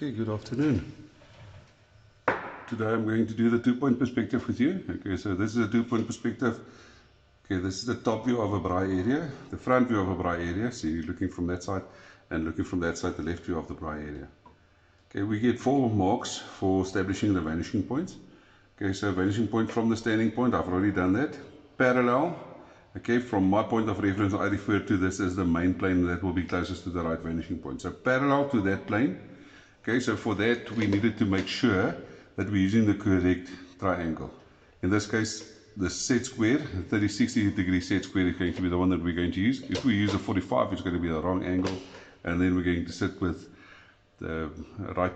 Okay, good afternoon. Today I'm going to do the 2-point perspective with you. Okay, so this is a 2-point perspective. Okay, this is the top view of a braai area, the front view of a braai area. So you're looking from that side and looking from that side, the left view of the braai area. Okay, we get 4 marks for establishing the vanishing points. Okay, so vanishing point from the standing point, I've already done that. Parallel, okay, from my point of reference, I refer to this as the main plane that will be closest to the right vanishing point. So parallel to that plane. Okay, so for that we needed to make sure that we're using the correct triangle. In this case, the set square, 30-60 degree set square is going to be the one that we're going to use. If we use a 45, it's going to be the wrong angle, and then we're going to sit with the right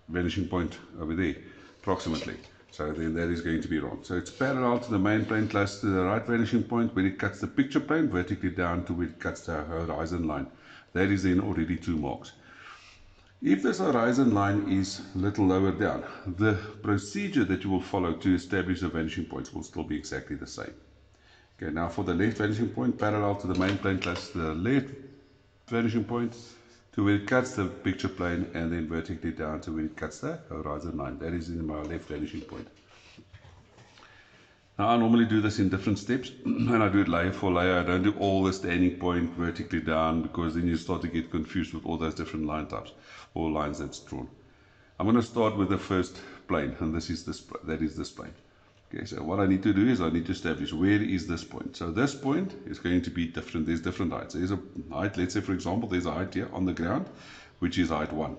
vanishing point over there, approximately. So then that is going to be wrong. So it's parallel to the main plane, close to the right vanishing point, when it cuts the picture plane, vertically down to where it cuts the horizon line. That is then already 2 marks. If this horizon line is a little lower down, the procedure that you will follow to establish the vanishing points will still be exactly the same. Okay, now for the left vanishing point, parallel to the main plane, close to the left vanishing point, to where it cuts the picture plane, and then vertically down to where it cuts the horizon line. That is in my left vanishing point. Now I normally do this in different steps, and I do it layer for layer. I don't do all the standing point vertically down, because then you start to get confused with all those different line types or lines that's drawn. I'm going to start with the first plane, and that is this plane. Okay, so what I need to do is I need to establish where is this point. So this point is going to be different. There's different heights. There's a height, let's say for example, there's a height here on the ground, which is height 1.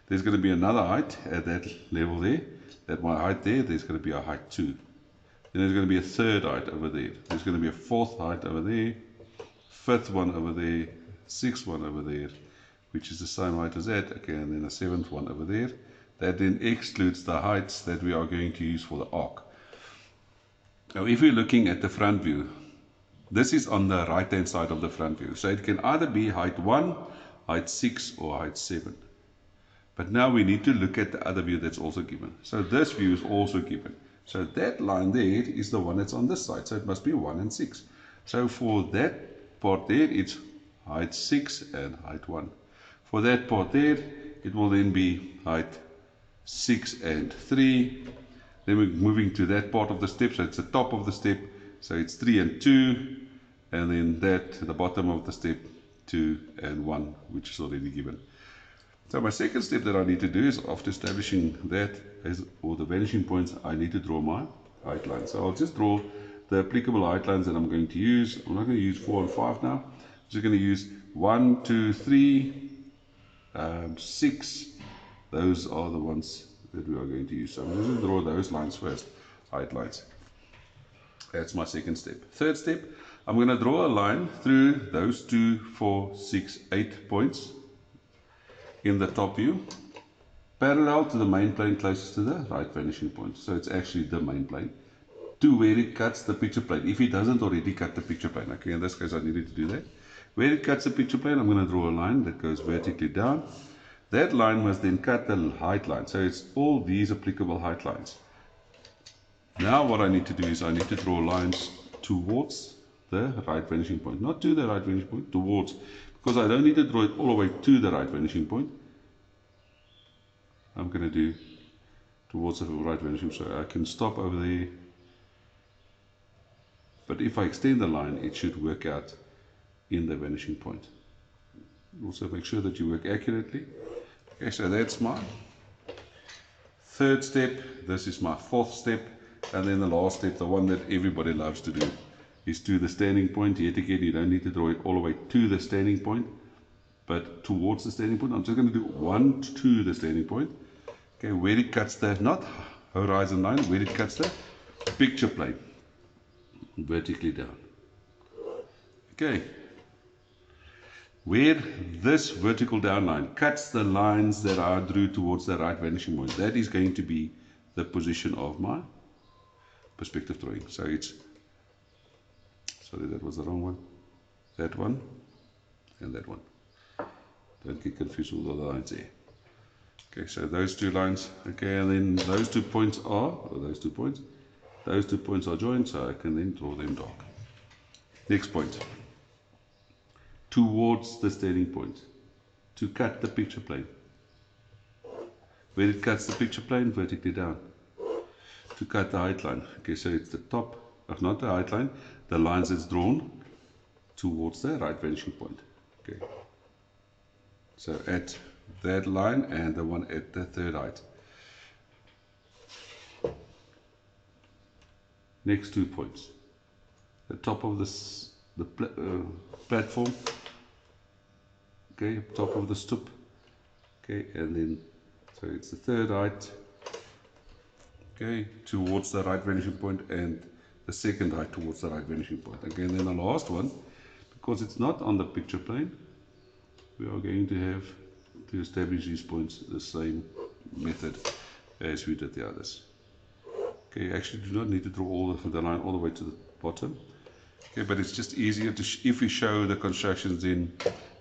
There's going to be another height at that level there. At my height there's going to be a height 2. Then there's going to be a third height over there. There's going to be a fourth height over there, fifth one over there, sixth one over there, which is the same height as that. Okay, and then a seventh one over there. That then excludes the heights that we are going to use for the arc. Now, if we're looking at the front view, this is on the right hand side of the front view. So it can either be height 1, height 6, or height 7. But now we need to look at the other view that's also given. So this view is also given. So that line there is the one that's on this side. So it must be 1 and 6. So for that part there, it's height 6 and height 1. For that part there, it will then be height 6 and 3. Then we're moving to that part of the step. So it's the top of the step. So it's 3 and 2. And then that, the bottom of the step, 2 and 1, which is already given. So my second step that I need to do is, after establishing that, or the vanishing points, I need to draw my height lines. So I'll just draw the applicable height lines that I'm going to use. I'm not going to use 4 and 5 now. I'm just going to use 1, 2, 3, 6. Those are the ones that we are going to use. So I'm going to draw those lines first, height lines. That's my second step. Third step, I'm going to draw a line through those 2, 4, 6, 8 points in the top view, parallel to the main plane closest to the right vanishing point. So it's actually the main plane, to where it cuts the picture plane, if it doesn't already cut the picture plane. Okay, in this case I needed to do that. Where it cuts the picture plane, I'm going to draw a line that goes vertically down. That line must then cut the height line. So it's all these applicable height lines. Now what I need to do is I need to draw lines towards the right vanishing point. Not to the right vanishing point, towards. Because I don't need to draw it all the way to the right vanishing point. I'm going to do towards the right vanishing point. So I can stop over there. But if I extend the line, it should work out in the vanishing point. Also make sure that you work accurately. Okay, so that's my third step. This is my fourth step. And then the last step, the one that everybody loves to do, is to the standing point. Yet again, you don't need to draw it all the way to the standing point, but towards the standing point. I'm just going to do 1 to the standing point. Okay, where it cuts the, not horizon line, where it cuts the picture plane, vertically down. Okay, where this vertical down line cuts the lines that I drew towards the right vanishing point, that is going to be the position of my perspective drawing. So it's, sorry, that was the wrong one. That one and that one. Don't get confused with all the lines there. Okay, so those 2 lines. Okay, and then those 2 points are, or those 2 points are joined, so I can then draw them dark. Next point. Towards the standing point, to cut the picture plane. where it cuts the picture plane vertically down to cut the height line. Okay, so it's the top of not the height line, the lines that's drawn towards the right vanishing point. Okay, so at that line and the one at the third height. Next 2 points, the top of this platform, okay, top of the stoop, okay, and then so it's the third height, okay, towards the right vanishing point, and the second height towards the right vanishing point. Okay, and then the last one, because it's not on the picture plane, we are going to have to establish these points the same method as we did the others. Okay, actually do not need to draw all the line all the way to the bottom. Okay, but it's just easier to if we show the constructions, then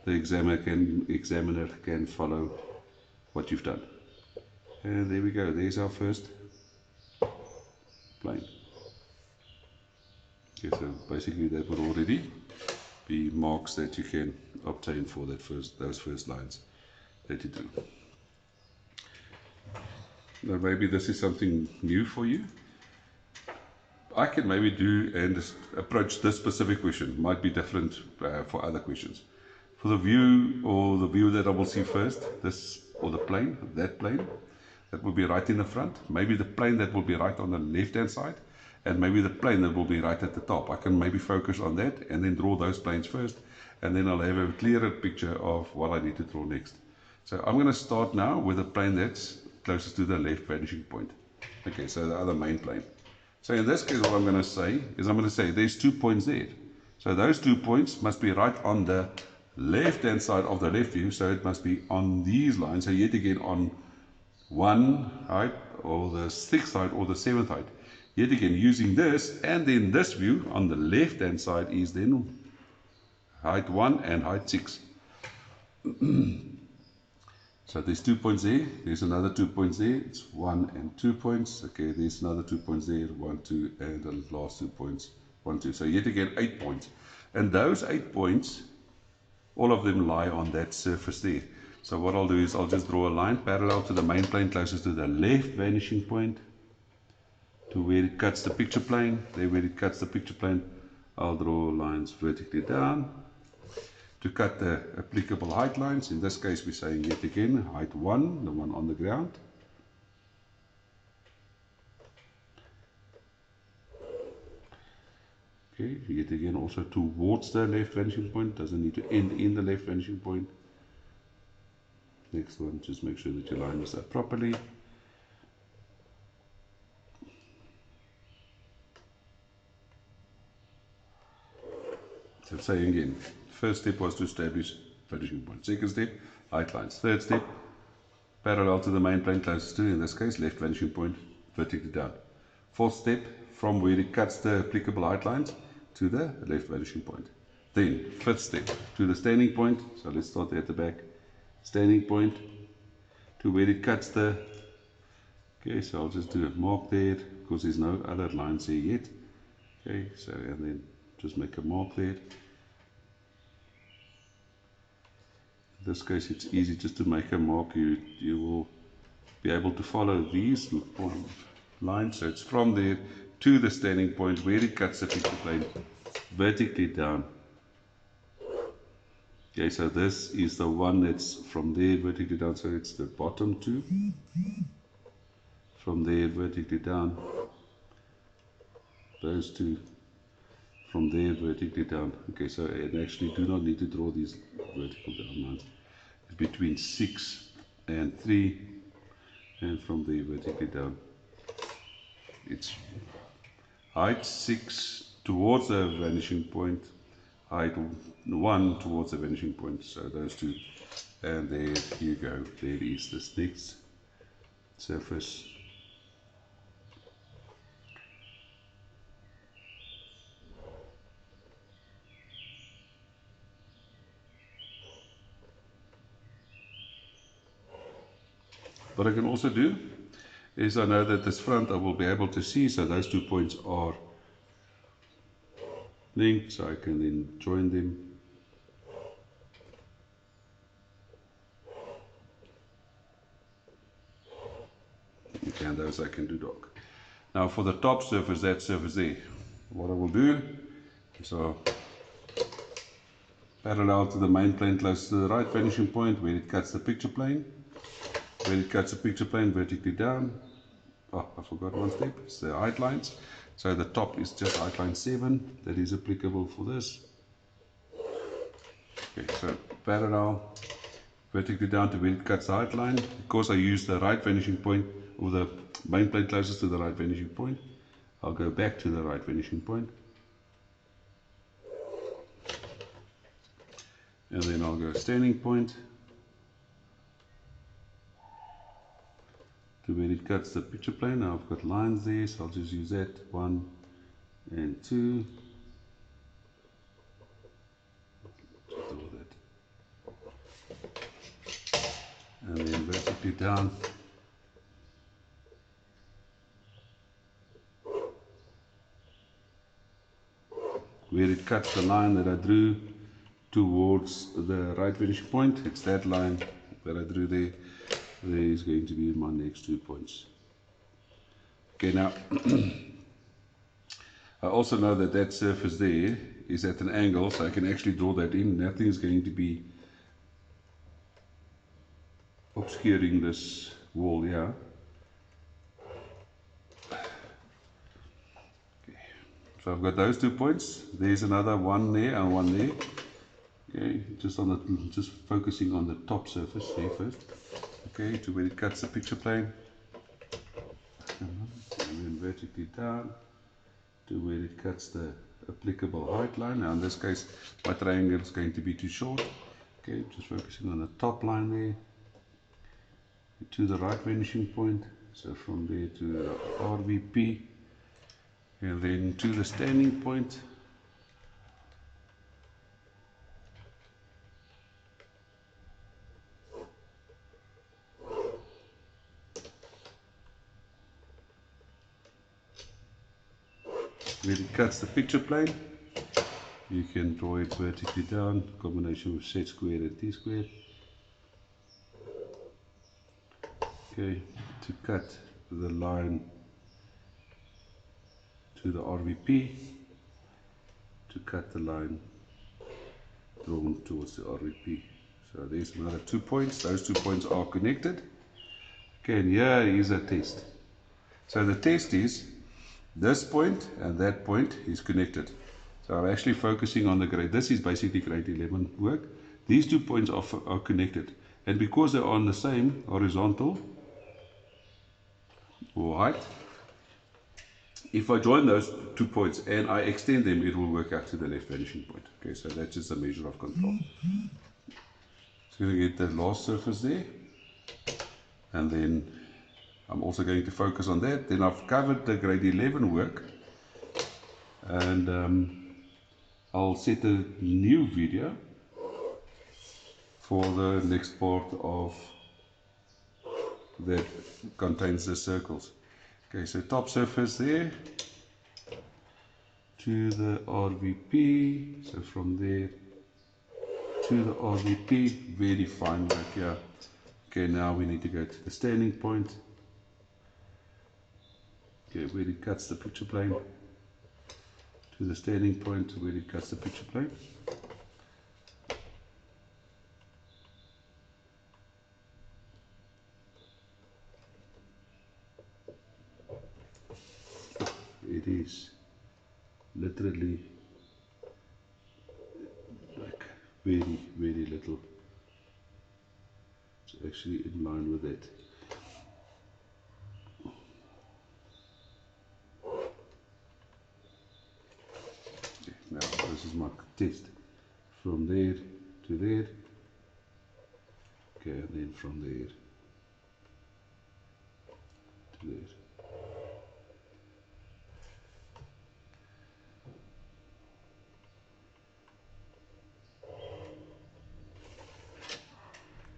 the examiner can follow what you've done. And there we go. There's our first plane. Okay, so basically that would already be marks that you can obtain for those first lines that you do. Now maybe this is something new for you. I can maybe do and approach this specific question. Might be different for other questions. For the view that I will see first, this or the plane, that will be right in the front. Maybe the plane that will be right on the left hand side, and maybe the plane that will be right at the top. I can maybe focus on that and then draw those planes first, and then I'll have a clearer picture of what I need to draw next. So I'm going to start now with a plane that's closest to the left vanishing point. Okay, so the other main plane. So in this case, what I'm going to say is I'm going to say there's 2 points there. So those 2 points must be right on the left hand side of the left view, so it must be on these lines. So yet again on one height or the 6th height or the 7th height. Yet again using this, and then this view on the left hand side is then height 1 and height 6. So there's 2 points there, there's another 2 points there, it's 1 and 2 points. Okay, there's another 2 points there, 1, 2, and the last 2 points, 1, 2. So yet again 8 points. And those 8 points, all of them lie on that surface there. So what I'll do is I'll just draw a line parallel to the main plane closest to the left vanishing point, to where it cuts the picture plane. There where it cuts the picture plane, I'll draw lines vertically down to cut the applicable height lines. In this case we're saying yet again height 1, the one on the ground. Okay, yet again also towards the left vanishing point, doesn't need to end in the left vanishing point. Next one, just make sure that your line is up properly. So saying again, first step was to establish vanishing point. Second step, height lines. Third step, parallel to the main plane closest to, in this case, left vanishing point, vertically down. Fourth step, from where it cuts the applicable height lines to the left vanishing point. Then, fifth step, to the standing point. So let's start there at the back. Standing point to where it cuts the, okay, so I'll just do a mark there because there's no other lines here yet. Okay, so and then just make a mark there. In this case it's easy just to make a mark. You will be able to follow these lines. So it's from there to the standing point where it cuts the picture plane vertically down. Okay, so this is the one that's from there vertically down, so it's the bottom two. From there vertically down, those two. From there vertically down. Okay, so I actually do not need to draw these vertical down lines. It's between 6 and 3, and from there vertically down. It's height 6 towards the vanishing point, height 1 towards the vanishing point, so those two, and there you go. There is this next surface. What I can also do is I know that this front I will be able to see, so those 2 points are linked, so I can then join them. and those I can do dark. Now for the top surface, that surface there, what I will do is parallel to the main plane close to the right vanishing point where it cuts the picture plane. Where it cuts the picture plane vertically down. Oh, I forgot one step, it's the height lines. So the top is just height line 7, that is applicable for this. Okay, so parallel, vertically down to where it cuts the height line. Because I use the right vanishing point, or the main plane closest to the right vanishing point, I'll go back to the right vanishing point. And then I'll go standing point to where it cuts the picture plane. Now I've got lines there, so I'll just use that, 1 and 2. Just draw that. And then vertically down. Where it cuts the line that I drew towards the right vanishing point, it's that line that I drew there. There is going to be my next 2 points. Okay, now I also know that that surface there is at an angle, so I can actually draw that in. Nothing is going to be obscuring this wall here. Okay. So I've got those 2 points. There's another one there and one there. Okay, just focusing on the top surface there first. Okay, to where it cuts the picture plane. And then vertically down to where it cuts the applicable height line. Now in this case, my triangle is going to be too short. Okay, just focusing on the top line there. To the right vanishing point. So from there to the RVP. And then to the standing point. Where it cuts the picture plane, you can draw it vertically down, combination with z squared and t squared. Okay, to cut the line to the RVP, to cut the line drawn towards the RVP. So there's another 2 points, those 2 points are connected. Okay, and here is a test. So the test is, this point and that point is connected. So I'm actually focusing on the grade. This is basically grade 11 work. These 2 points are connected. And because they're on the same horizontal or height, if I join those 2 points and I extend them, it will work out to the left vanishing point. Okay, so that's just a measure of control. So I'm going to get the last surface there. And then I'm also going to focus on that. Then I've covered the grade 11 work, and I'll set a new video for the next part of that contains the circles. Okay, so top surface there to the RVP, so from there to the RVP, very fine work here. Okay, now we need to go to the standing point. Okay, where it cuts the picture plane, to the standing point where it cuts the picture plane. It is literally like very, very little. It's actually in line with that. Now this is my test from there to there. Okay, and then from there to there.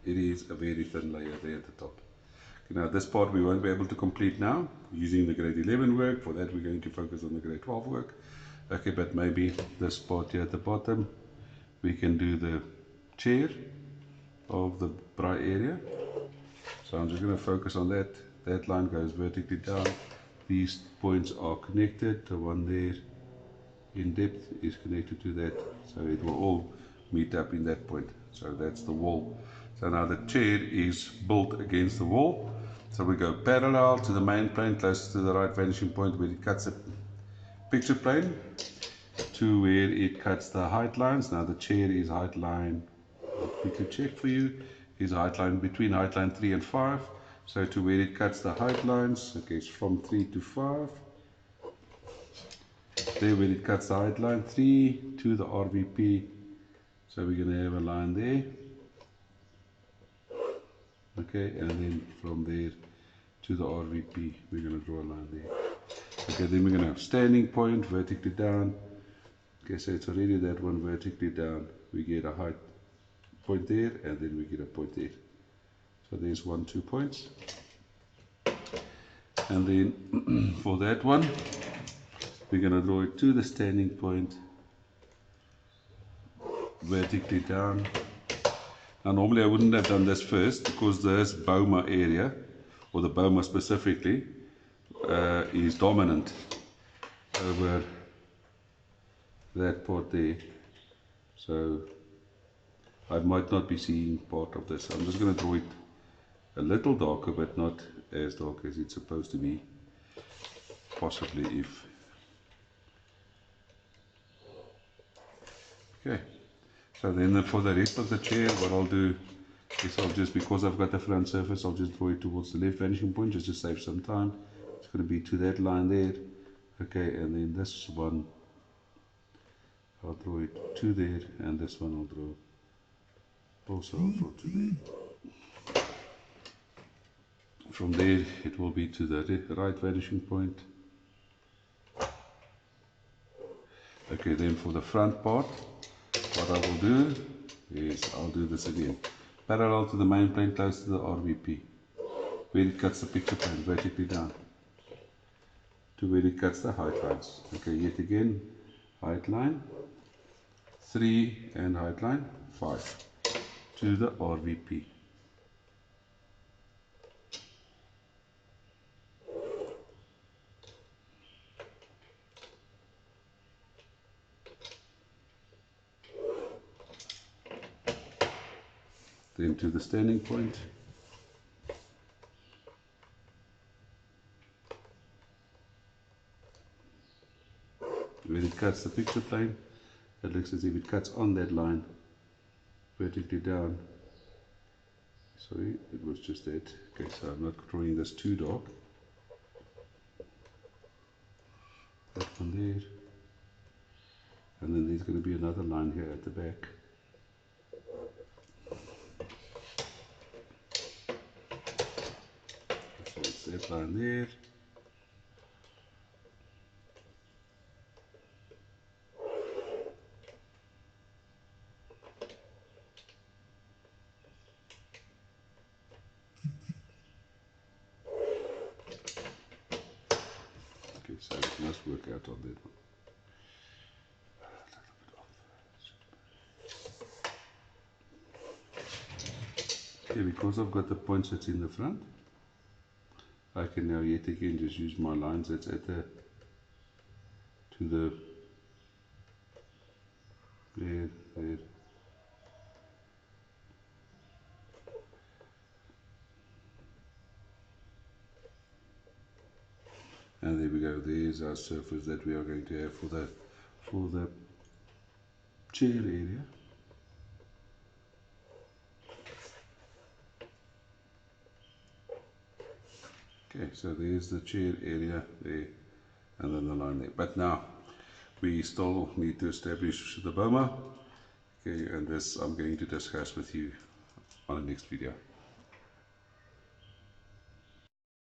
It is a very thin layer there at the top. Okay, now this part we won't be able to complete now using the grade 11 work. For that we're going to focus on the grade 12 work. Okay, but maybe this part here at the bottom, we can do the chair of the Braai area. So I'm just going to focus on that that line goes vertically down. These points are connected. The one there in depth is connected to that, so it will all meet up in that point. So that's the wall. So now the chair is built against the wall. So we go parallel to the main plane, close to the right vanishing point where it cuts the picture plane, to where it cuts the height lines. Now the chair is height line, we can check for you, is height line between height line 3 and 5. So to where it cuts the height lines, okay, it's from 3 to 5. There where it cuts the height line 3 to the RVP. So we're going to have a line there. Okay, and then from there to the RVP, we're going to draw a line there. Okay, then we're going to have standing point vertically down. Okay, so it's already that one vertically down. We get a height point there, and then we get a point there. So there's 1, 2 points. And then for that one, we're going to draw it to the standing point vertically down. Now normally I wouldn't have done this first, because this bouma area, or the bouma specifically, is dominant over that part there. So I might not be seeing part of this. I'm just going to draw it a little darker, but not as dark as it's supposed to be. Possibly if. Okay. So then for the rest of the chair, what I'll do is I'll just, because I've got the front surface, I'll just draw it towards the left vanishing point just to save some time. It's going to be to that line there. Okay, and then this one, I'll draw it to there, and this one I'll draw, also I'll draw to there. From there, it will be to the right vanishing point. Okay, then for the front part, what I will do is I'll do this again. Parallel to the main plane, close to the RVP, where it cuts the picture plane vertically down, to where it cuts the height lines. Okay, yet again, height line 3 and height line 5 to the RVP. Then to the standing point. When it cuts the picture plane, it looks as if it cuts on that line vertically down. Sorry, it was just that. Okay, so I'm not drawing this too dark. That one there. And then there's going to be another line here at the back. So it's that line there. Okay, so it must work out on that one. Okay, because I've got the points that's in the front, I can now yet again just use my lines that's at the, to the, there. And there we go, there's our surface that we are going to have for the chair area. Okay, so there's the chair area there, and then the line there. But now we still need to establish the bouma. Okay, and this I'm going to discuss with you on the next video.